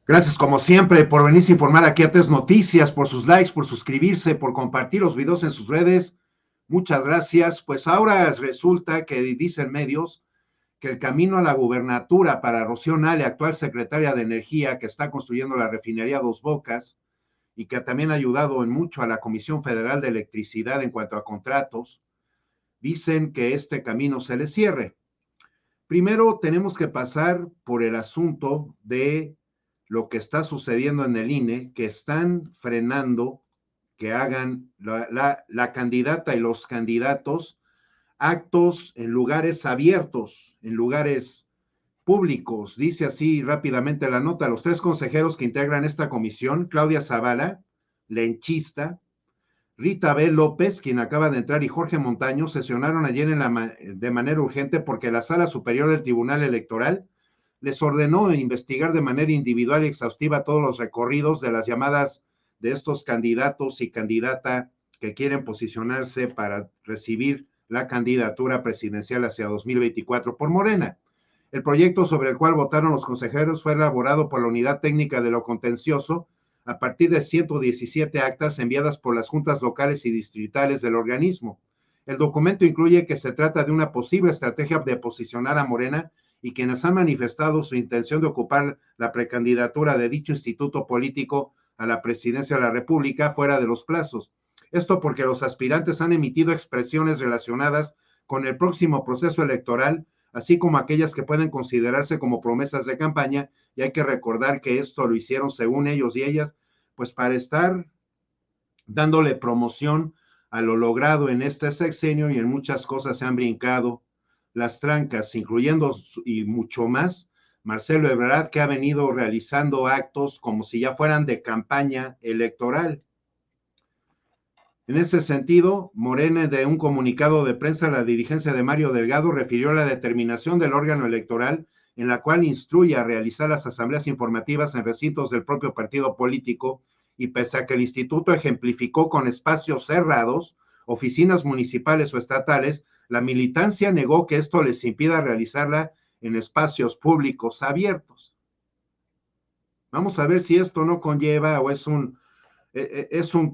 Gracias como siempre por venirse a informar aquí a TES Noticias, por sus likes, por suscribirse, por compartir los videos en sus redes. Muchas gracias. Pues ahora resulta que dicen medios que el camino a la gubernatura para Rocío Nale, actual secretaria de Energía, que está construyendo la refinería Dos Bocas y que también ha ayudado en mucho a la Comisión Federal de Electricidad en cuanto a contratos, dicen que este camino se le cierre. Primero tenemos que pasar por el asunto de lo que está sucediendo en el INE, que están frenando que hagan la candidata y los candidatos actos en lugares abiertos, en lugares públicos. Dice así rápidamente la nota: los tres consejeros que integran esta comisión, Claudia Zavala, lenchista, Rita B. López, quien acaba de entrar, y Jorge Montaño, sesionaron ayer de manera urgente porque la Sala Superior del Tribunal Electoral les ordenó investigar de manera individual y exhaustiva todos los recorridos de las llamadas de estos candidatos y candidata que quieren posicionarse para recibir la candidatura presidencial hacia 2024 por Morena. El proyecto sobre el cual votaron los consejeros fue elaborado por la Unidad Técnica de lo Contencioso a partir de 117 actas enviadas por las juntas locales y distritales del organismo. El documento incluye que se trata de una posible estrategia de posicionar a Morena y quienes han manifestado su intención de ocupar la precandidatura de dicho instituto político a la presidencia de la República fuera de los plazos. Esto porque los aspirantes han emitido expresiones relacionadas con el próximo proceso electoral, así como aquellas que pueden considerarse como promesas de campaña, y hay que recordar que esto lo hicieron, según ellos y ellas, pues para estar dándole promoción a lo logrado en este sexenio, y en muchas cosas se han brincado las trancas, incluyendo y mucho más Marcelo Ebrard, que ha venido realizando actos como si ya fueran de campaña electoral. En ese sentido, Morena, de un comunicado de prensa, la dirigencia de Mario Delgado refirió la determinación del órgano electoral en la cual instruye a realizar las asambleas informativas en recintos del propio partido político, y pese a que el instituto ejemplificó con espacios cerrados, oficinas municipales o estatales, la militancia negó que esto les impida realizarla en espacios públicos abiertos. Vamos a ver si esto no conlleva o es un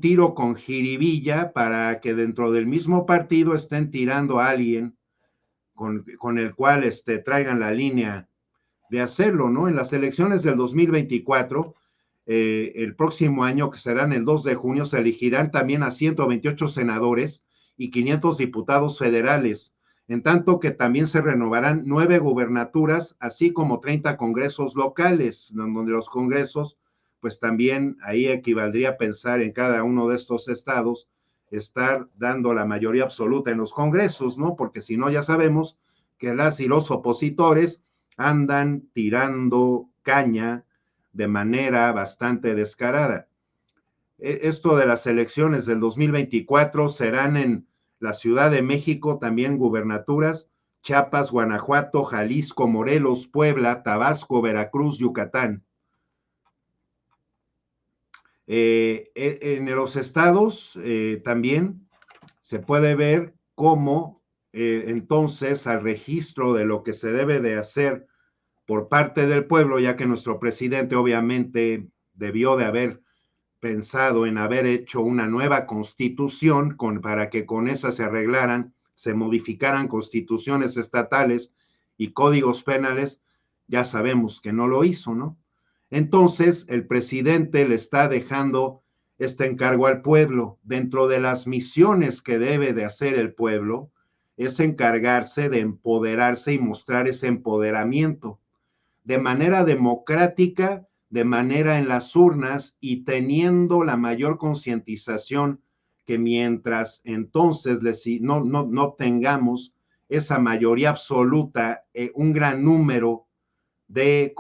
tiro con jiribilla para que dentro del mismo partido estén tirando a alguien con el cual traigan la línea de hacerlo, ¿no? En las elecciones del 2024, el próximo año, que serán el 2 de junio, se elegirán también a 128 senadores y 500 diputados federales, en tanto que también se renovarán 9 gubernaturas, así como 30 congresos locales, donde los congresos, pues también ahí equivaldría a pensar en cada uno de estos estados, estar dando la mayoría absoluta en los congresos, ¿no? Porque si no, ya sabemos que las y los opositores andan tirando caña de manera bastante descarada. Esto de las elecciones del 2024 serán en la Ciudad de México, también gubernaturas, Chiapas, Guanajuato, Jalisco, Morelos, Puebla, Tabasco, Veracruz, Yucatán. En los estados también se puede ver cómo entonces al registro de lo que se debe de hacer por parte del pueblo, ya que nuestro presidente obviamente debió de haber pensado en haber hecho una nueva constitución para que con esa se arreglaran, se modificaran constituciones estatales y códigos penales. Ya sabemos que no lo hizo, ¿no? Entonces, el presidente le está dejando este encargo al pueblo. Dentro de las misiones que debe de hacer el pueblo, es encargarse de empoderarse y mostrar ese empoderamiento de manera democrática, de manera en las urnas, y teniendo la mayor concientización que mientras entonces no tengamos esa mayoría absoluta, un gran número de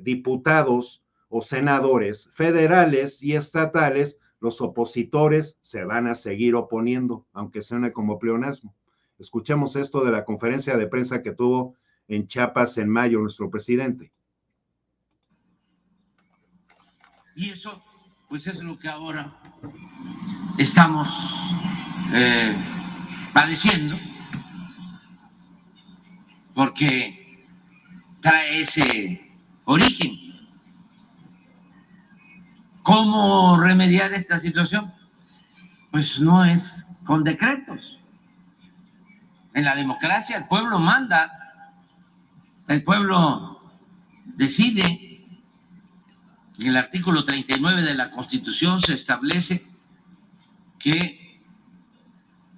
diputados o senadores federales y estatales, los opositores se van a seguir oponiendo, aunque suene como pleonasmo. Escuchemos esto de la conferencia de prensa que tuvo en Chiapas en mayo nuestro presidente. Y eso, pues es lo que ahora estamos padeciendo, porque trae ese origen. ¿Cómo remediar esta situación? Pues no es con decretos. En la democracia el pueblo manda, el pueblo decide. En el artículo 39 de la Constitución se establece que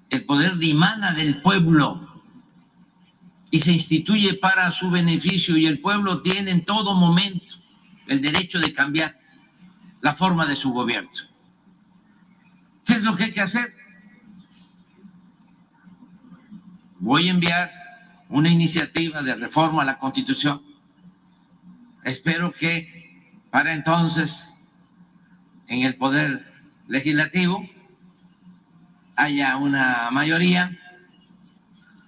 el poder dimana del pueblo y se instituye para su beneficio, y el pueblo tiene en todo momento el derecho de cambiar la forma de su gobierno. ¿Qué es lo que hay que hacer? Voy a enviar una iniciativa de reforma a la Constitución. Espero que para entonces en el Poder Legislativo haya una mayoría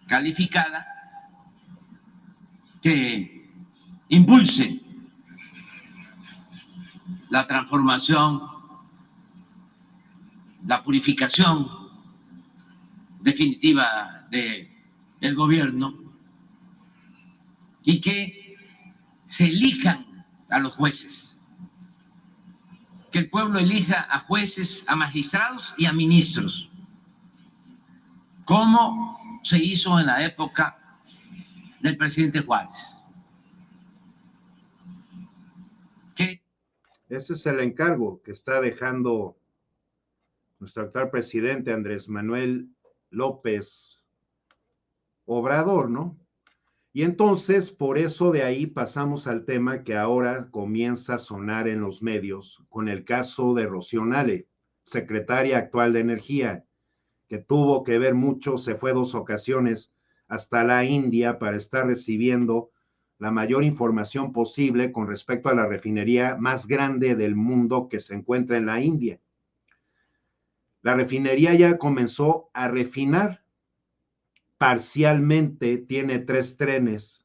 calificada que impulse la transformación, la purificación definitiva del gobierno, y que se elijan a los jueces, que el pueblo elija a jueces, a magistrados y a ministros, como se hizo en la época del presidente Juárez. Ese es el encargo que está dejando nuestro actual presidente Andrés Manuel López Obrador, ¿no? Y entonces, por eso de ahí pasamos al tema que ahora comienza a sonar en los medios, con el caso de Rocío Nale, secretaria actual de Energía, que tuvo que ver mucho, se fue 2 ocasiones hasta la India para estar recibiendo la mayor información posible con respecto a la refinería más grande del mundo que se encuentra en la India. La refinería ya comenzó a refinar parcialmente, tiene 3 trenes,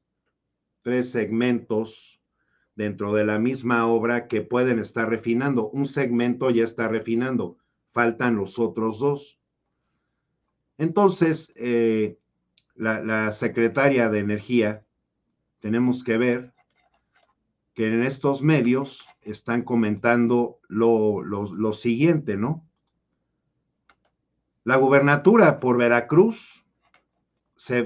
3 segmentos dentro de la misma obra que pueden estar refinando. Un segmento ya está refinando, faltan los otros 2. Entonces, la secretaria de Energía, tenemos que ver que en estos medios están comentando lo siguiente, ¿no? La gubernatura por Veracruz se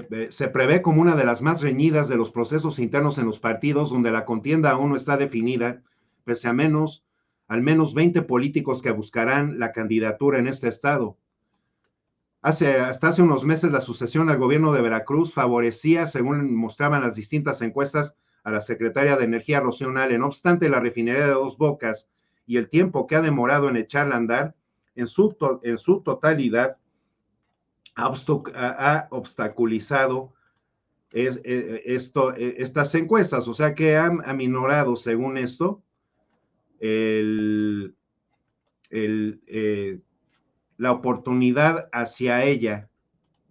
prevé como una de las más reñidas de los procesos internos en los partidos, donde la contienda aún no está definida, pese a al menos 20 políticos que buscarán la candidatura en este estado. Hasta hace unos meses la sucesión al gobierno de Veracruz favorecía, según mostraban las distintas encuestas, a la secretaria de Energía Rocío Nale. No obstante, la refinería de Dos Bocas y el tiempo que ha demorado en echarla a andar, en su totalidad, ha obstaculizado estas encuestas, o sea que han aminorado, según esto, la oportunidad hacia ella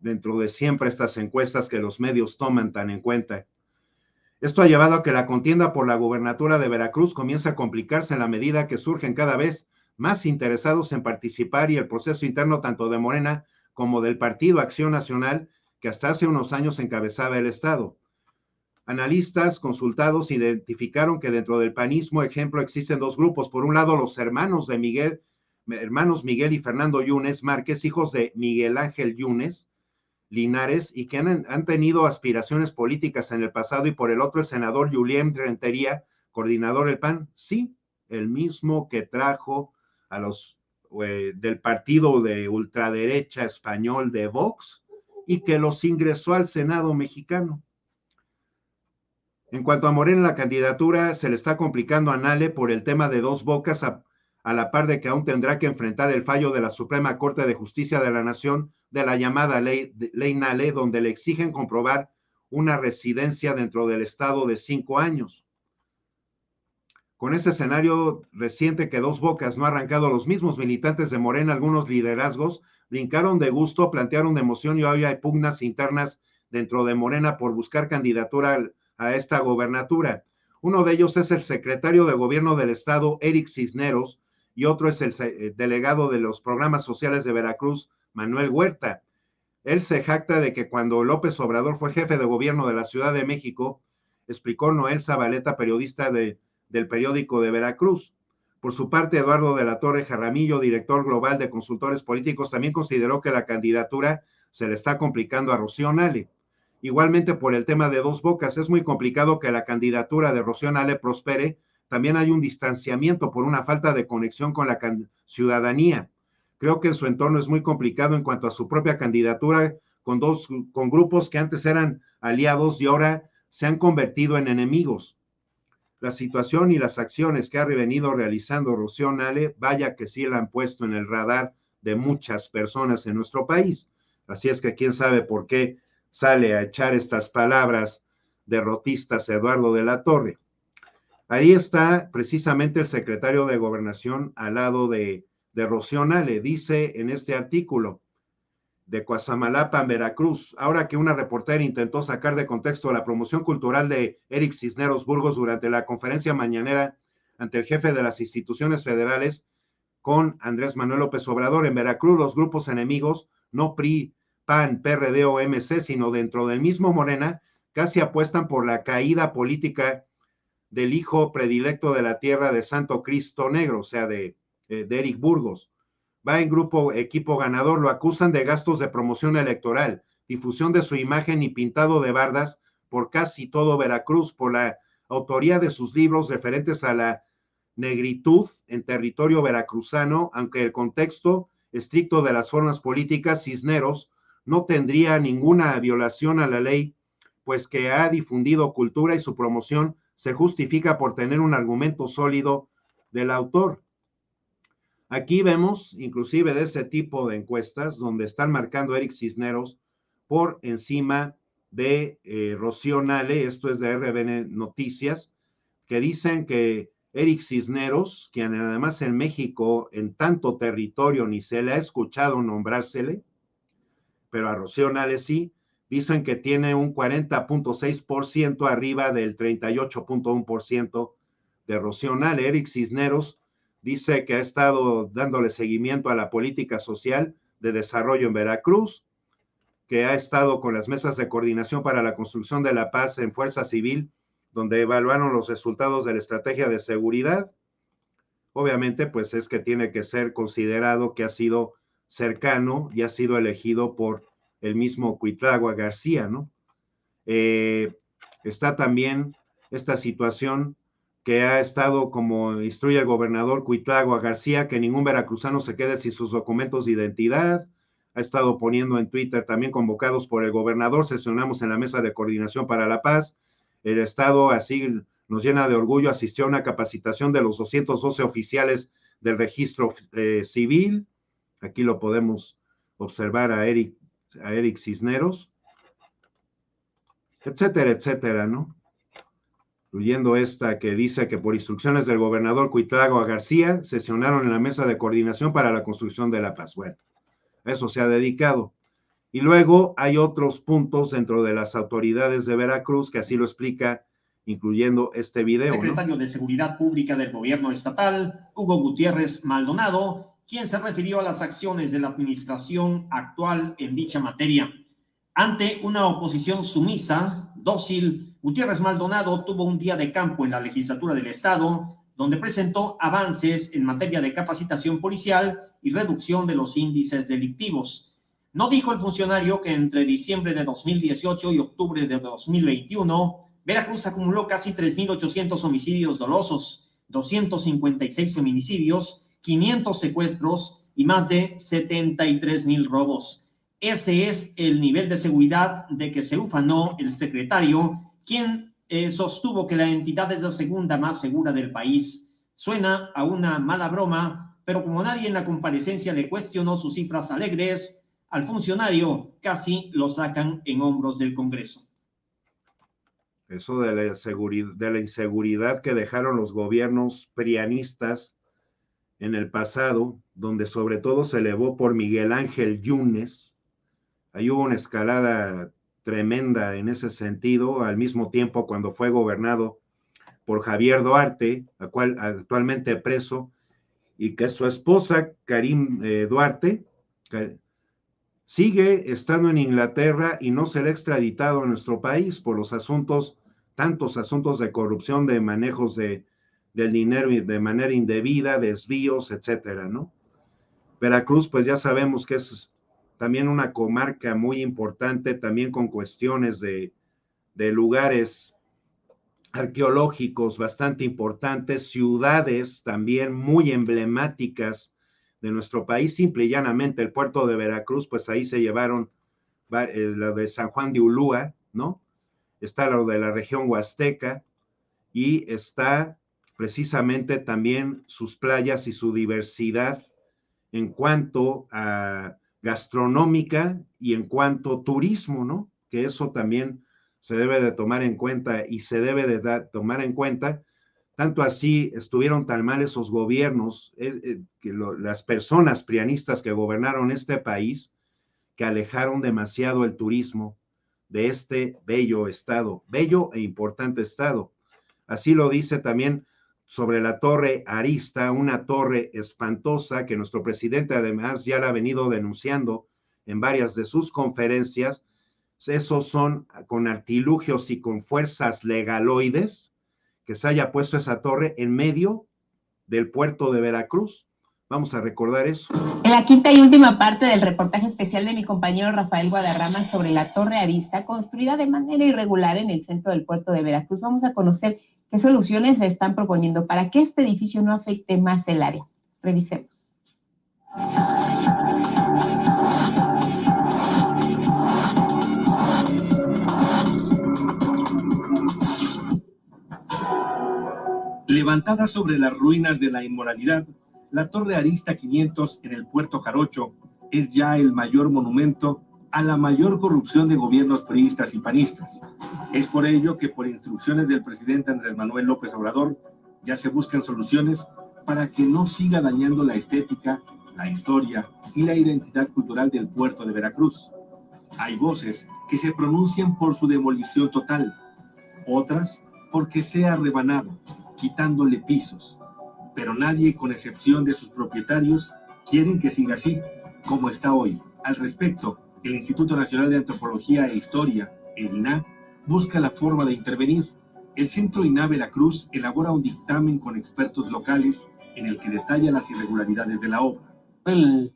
dentro de siempre estas encuestas que los medios toman tan en cuenta. Esto ha llevado a que la contienda por la gubernatura de Veracruz comience a complicarse en la medida que surgen cada vez más interesados en participar, y el proceso interno tanto de Morena como del Partido Acción Nacional, que hasta hace unos años encabezaba el estado. Analistas consultados identificaron que dentro del panismo, ejemplo, existen 2 grupos. Por un lado, los hermanos Miguel y Fernando Yunes Márquez, hijos de Miguel Ángel Yunes Linares, y que han tenido aspiraciones políticas en el pasado, y por el otro el senador Julián Rentería, coordinador del PAN, sí, el mismo que trajo a los del partido de ultraderecha español de Vox, y que los ingresó al Senado mexicano. En cuanto a Morena, la candidatura se le está complicando a Nale por el tema de Dos Bocas, a la par de que aún tendrá que enfrentar el fallo de la Suprema Corte de Justicia de la Nación de la llamada ley Nale, donde le exigen comprobar una residencia dentro del estado de 5 años. Con ese escenario reciente que Dos Bocas no ha arrancado, los mismos militantes de Morena, algunos liderazgos, brincaron de gusto, plantearon de emoción, y hoy hay pugnas internas dentro de Morena por buscar candidatura a esta gobernatura. Uno de ellos es el secretario de Gobierno del Estado, Eric Cisneros, y otro es el delegado de los programas sociales de Veracruz, Manuel Huerta. Él se jacta de que cuando López Obrador fue jefe de gobierno de la Ciudad de México, explicó Noel Zabaleta, periodista del periódico de Veracruz, Por su parte, Eduardo de la Torre Jaramillo, director global de Consultores Políticos, también consideró que la candidatura se le está complicando a Rocío Nale. Igualmente, por el tema de Dos Bocas, es muy complicado que la candidatura de Rocío Nale prospere. También hay un distanciamiento por una falta de conexión con la ciudadanía. Creo que en su entorno es muy complicado en cuanto a su propia candidatura con grupos que antes eran aliados y ahora se han convertido en enemigos. La situación y las acciones que ha venido realizando Rocío Nale, vaya que sí la han puesto en el radar de muchas personas en nuestro país. Así es que quién sabe por qué sale a echar estas palabras derrotistas Eduardo de la Torre. Ahí está precisamente el secretario de Gobernación al lado de Rocío Nale. Dice en este artículo de Coazamalapa, Veracruz, ahora que una reportera intentó sacar de contexto la promoción cultural de Eric Cisneros Burgos durante la conferencia mañanera ante el jefe de las instituciones federales con Andrés Manuel López Obrador. En Veracruz, los grupos enemigos, no PRI, PAN, PRD o MC, sino dentro del mismo Morena, casi apuestan por la caída política del hijo predilecto de la tierra de Santo Cristo Negro, o sea, de Eric Burgos. Va en equipo ganador, lo acusan de gastos de promoción electoral, difusión de su imagen y pintado de bardas por casi todo Veracruz, por la autoría de sus libros referentes a la negritud en territorio veracruzano, aunque el contexto estricto de las formas políticas, Cisneros no tendría ninguna violación a la ley, pues que ha difundido cultura y su promoción se justifica por tener un argumento sólido del autor. Aquí vemos, inclusive de ese tipo de encuestas, donde están marcando a Eric Cisneros por encima de Rocío Nale, esto es de RBN Noticias, que dicen que Eric Cisneros, quien además en México, en tanto territorio, ni se le ha escuchado nombrársele, pero a Rocío Nale sí, dicen que tiene un 40.6% arriba del 38.1% de Rocío Nale. Eric Cisneros dice que ha estado dándole seguimiento a la política social de desarrollo en Veracruz, que ha estado con las mesas de coordinación para la construcción de la paz en Fuerza Civil, donde evaluaron los resultados de la estrategia de seguridad. Obviamente, pues es que tiene que ser considerado que ha sido cercano y ha sido elegido por el mismo Cuitlagua García, ¿no? Está también esta situación que ha estado, como instruye el gobernador Cuitlagua García, que ningún veracruzano se quede sin sus documentos de identidad. Ha estado poniendo en Twitter, también convocados por el gobernador, sesionamos en la mesa de coordinación para la paz. El Estado, así nos llena de orgullo, asistió a una capacitación de los 212 oficiales del registro civil. Aquí lo podemos observar a Eric Cisneros, etcétera, etcétera, ¿no? Incluyendo esta que dice que por instrucciones del gobernador Cuitlagua García, sesionaron en la mesa de coordinación para la construcción de la paz. Bueno, a eso se ha dedicado. Y luego hay otros puntos dentro de las autoridades de Veracruz que así lo explica, incluyendo este video, Secretario de Seguridad Pública del Gobierno Estatal, Hugo Gutiérrez Maldonado, quien se refirió a las acciones de la administración actual en dicha materia. Ante una oposición sumisa, dócil, Gutiérrez Maldonado tuvo un día de campo en la legislatura del Estado, donde presentó avances en materia de capacitación policial y reducción de los índices delictivos. No dijo el funcionario que entre diciembre de 2018 y octubre de 2021, Veracruz acumuló casi 3.800 homicidios dolosos, 256 feminicidios, 500 secuestros y más de 73,000 robos. Ese es el nivel de seguridad de que se ufanó el secretario, quien sostuvo que la entidad es la segunda más segura del país. Suena a una mala broma, pero como nadie en la comparecencia le cuestionó sus cifras alegres, al funcionario casi lo sacan en hombros del Congreso. Eso de la inseguridad que dejaron los gobiernos prianistas en el pasado, donde sobre todo se elevó por Miguel Ángel Yunes. Ahí hubo una escalada tremenda en ese sentido, al mismo tiempo cuando fue gobernado por Javier Duarte, actualmente preso, y que su esposa, Karim Duarte, sigue estando en Inglaterra y no se le ha extraditado a nuestro país por los asuntos, tantos asuntos de corrupción, de manejos de del dinero de manera indebida, desvíos, etcétera, ¿no? Veracruz, pues ya sabemos que es también una comarca muy importante, también con cuestiones de lugares arqueológicos bastante importantes, ciudades también muy emblemáticas de nuestro país, simple y llanamente el puerto de Veracruz, pues ahí se llevaron lo de San Juan de Ulúa, ¿no? Está lo de la región huasteca y está precisamente también sus playas y su diversidad en cuanto a gastronómica y en cuanto a turismo, ¿no? Que eso también se debe de tomar en cuenta y se debe de tomar en cuenta. Tanto así estuvieron tan mal esos gobiernos, que las personas prianistas que gobernaron este país, que alejaron demasiado el turismo de este bello estado, bello e importante estado. Así lo dice también sobre la torre Arista, una torre espantosa que nuestro presidente además ya la ha venido denunciando en varias de sus conferencias. Esos son con artilugios y con fuerzas legaloides que se haya puesto esa torre en medio del puerto de Veracruz. Vamos a recordar eso. En la quinta y última parte del reportaje especial de mi compañero Rafael Guadarrama sobre la Torre Arista, construida de manera irregular en el centro del puerto de Veracruz, vamos a conocer qué soluciones se están proponiendo para que este edificio no afecte más el área. Revisemos. Levantada sobre las ruinas de la inmoralidad, la Torre Arista 500 en el Puerto Jarocho es ya el mayor monumento a la mayor corrupción de gobiernos priistas y panistas. Es por ello que por instrucciones del presidente Andrés Manuel López Obrador ya se buscan soluciones para que no siga dañando la estética, la historia y la identidad cultural del puerto de Veracruz. Hay voces que se pronuncian por su demolición total, otras porque sea rebanado, quitándole pisos, pero nadie, con excepción de sus propietarios, quieren que siga así, como está hoy. Al respecto, el Instituto Nacional de Antropología e Historia, el INAH, busca la forma de intervenir. El Centro INAH Veracruz elabora un dictamen con expertos locales en el que detalla las irregularidades de la obra. El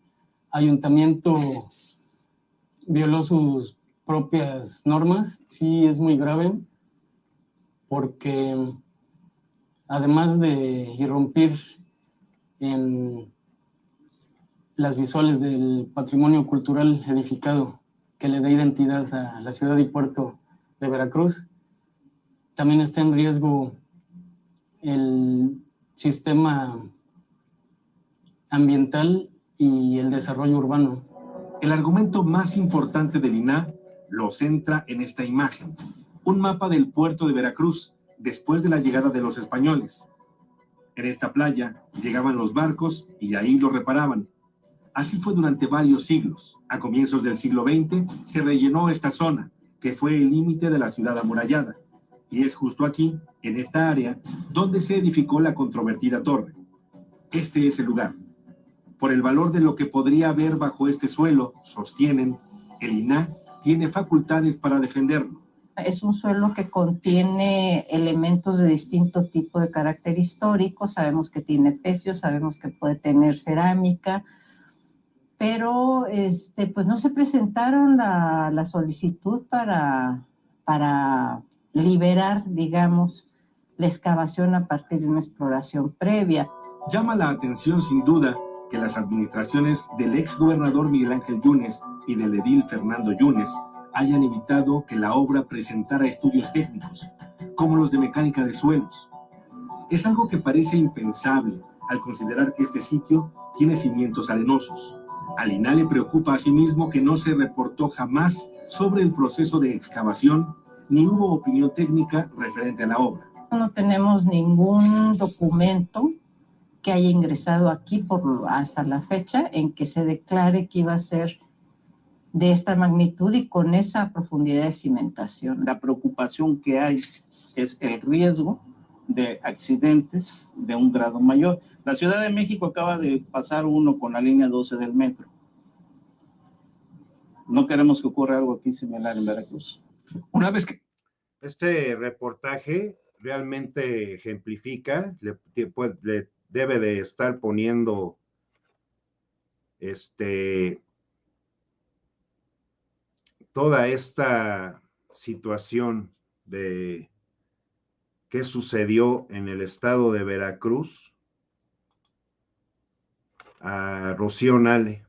ayuntamiento violó sus propias normas, sí es muy grave, porque además de irrumpir en las visuales del patrimonio cultural edificado que le da identidad a la ciudad y puerto de Veracruz, también está en riesgo el sistema ambiental y el desarrollo urbano. El argumento más importante del INAH lo centra en esta imagen, un mapa del puerto de Veracruz después de la llegada de los españoles. En esta playa llegaban los barcos y ahí los reparaban. Así fue durante varios siglos. A comienzos del siglo XX se rellenó esta zona, que fue el límite de la ciudad amurallada. Y es justo aquí, en esta área, donde se edificó la controvertida torre. Este es el lugar. Por el valor de lo que podría haber bajo este suelo, sostienen, el INAH tiene facultades para defenderlo. Es un suelo que contiene elementos de distinto tipo de carácter histórico. Sabemos que tiene pecios, sabemos que puede tener cerámica, pero pues no se presentaron la solicitud para liberar, digamos, la excavación a partir de una exploración previa. Llama la atención sin duda que las administraciones del exgobernador Miguel Ángel Yunes y del edil Fernando Yunes hayan evitado que la obra presentara estudios técnicos, como los de mecánica de suelos. Es algo que parece impensable al considerar que este sitio tiene cimientos arenosos. Al INAH le preocupa asimismo que no se reportó jamás sobre el proceso de excavación, ni hubo opinión técnica referente a la obra. No tenemos ningún documento que haya ingresado aquí hasta la fecha en que se declare que iba a ser de esta magnitud y con esa profundidad de cimentación. La preocupación que hay es el riesgo de accidentes de un grado mayor. La Ciudad de México acaba de pasar uno con la línea 12 del metro. No queremos que ocurra algo aquí similar en Veracruz. Una vez que este reportaje realmente ejemplifica, le debe de estar poniendo toda esta situación de qué sucedió en el estado de Veracruz a Rocío Nale,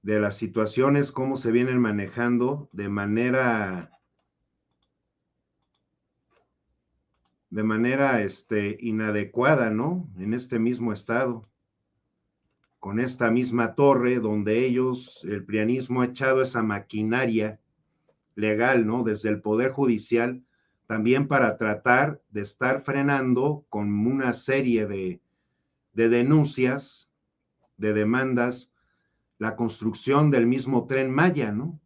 de las situaciones, cómo se vienen manejando de manera inadecuada, ¿no? En este mismo estado, con esta misma torre donde el prianismo ha echado esa maquinaria legal, ¿no? Desde el Poder Judicial, también para tratar de estar frenando con una serie de denuncias, de demandas, la construcción del mismo Tren Maya, ¿no?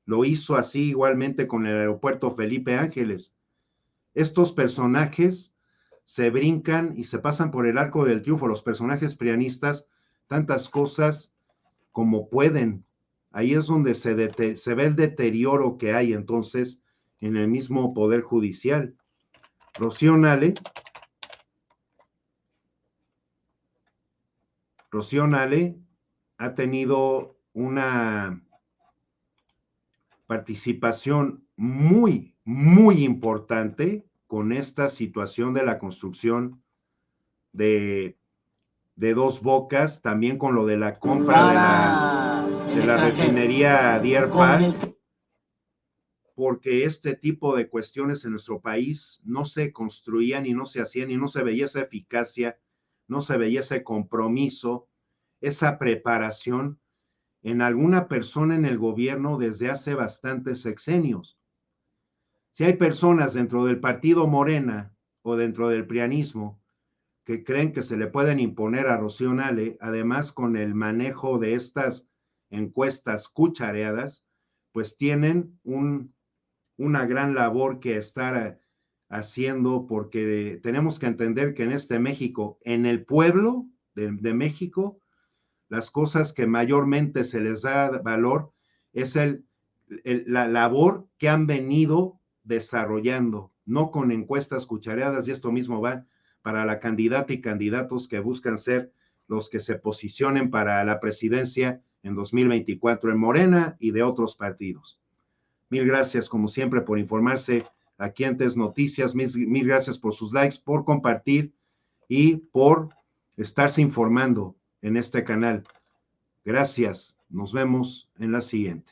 Lo hizo así igualmente con el aeropuerto Felipe Ángeles. Estos personajes se brincan y se pasan por el arco del triunfo, los personajes prianistas, tantas cosas como pueden. Ahí es donde se ve el deterioro que hay entonces en el mismo Poder Judicial. Rocío Nale ha tenido una participación muy, muy importante con esta situación de la construcción de Dos Bocas, también con lo de la compra de la refinería Deer Park, porque este tipo de cuestiones en nuestro país no se construían y no se hacían y no se veía esa eficacia, no se veía ese compromiso, esa preparación en alguna persona en el gobierno desde hace bastantes sexenios. Si hay personas dentro del partido Morena o dentro del prianismo que creen que se le pueden imponer a Rocío Nale, además con el manejo de estas encuestas cuchareadas, pues tienen una gran labor que estar haciendo, porque tenemos que entender que en este México, en el pueblo de México, las cosas que mayormente se les da valor es la labor que han venido desarrollando, no con encuestas cuchareadas, y esto mismo va para la candidata y candidatos que buscan ser los que se posicionen para la presidencia en 2024 en Morena y de otros partidos. Mil gracias, como siempre, por informarse aquí en TES Noticias. Mil gracias por sus likes, por compartir y por estarse informando en este canal. Gracias. Nos vemos en la siguiente.